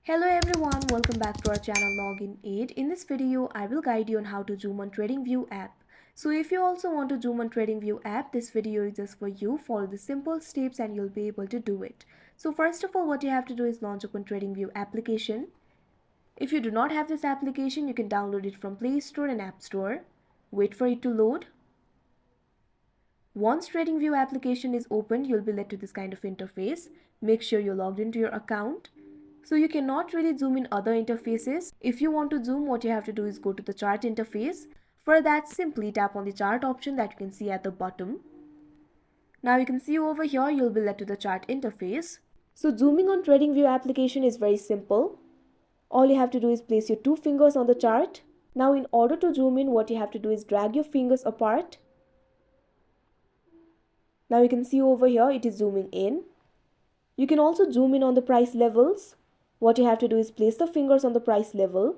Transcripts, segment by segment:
Hello everyone, welcome back to our channel Login Aid. In this video, I will guide you on how to zoom on TradingView app. So if you also want to zoom on TradingView app, this video is just for you. Follow the simple steps and you'll be able to do it. So first of all, what you have to do is launch open TradingView application. If you do not have this application, you can download it from Play Store and App Store. Wait for it to load. Once TradingView application is opened, you'll be led to this kind of interface. Make sure you're logged into your account. So you cannot really zoom in other interfaces. If you want to zoom, what you have to do is go to the chart interface. For that, simply tap on the chart option that you can see at the bottom. Now you can see over here, you'll be led to the chart interface. So zooming on TradingView application is very simple. All you have to do is place your two fingers on the chart. Now in order to zoom in, what you have to do is drag your fingers apart. Now you can see over here, it is zooming in. You can also zoom in on the price levels. What you have to do is place the fingers on the price level.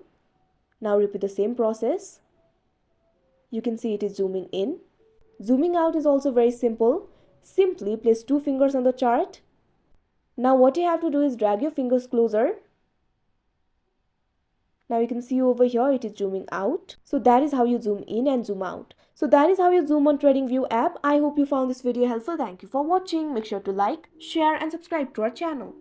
Now repeat the same process. You can see it is zooming in. Zooming out is also very simple. Simply place two fingers on the chart. Now what you have to do is drag your fingers closer. Now you can see over here it is zooming out. So that is how you zoom in and zoom out. So that is how you zoom on TradingView app. I hope you found this video helpful. Thank you for watching. Make sure to like, share and subscribe to our channel.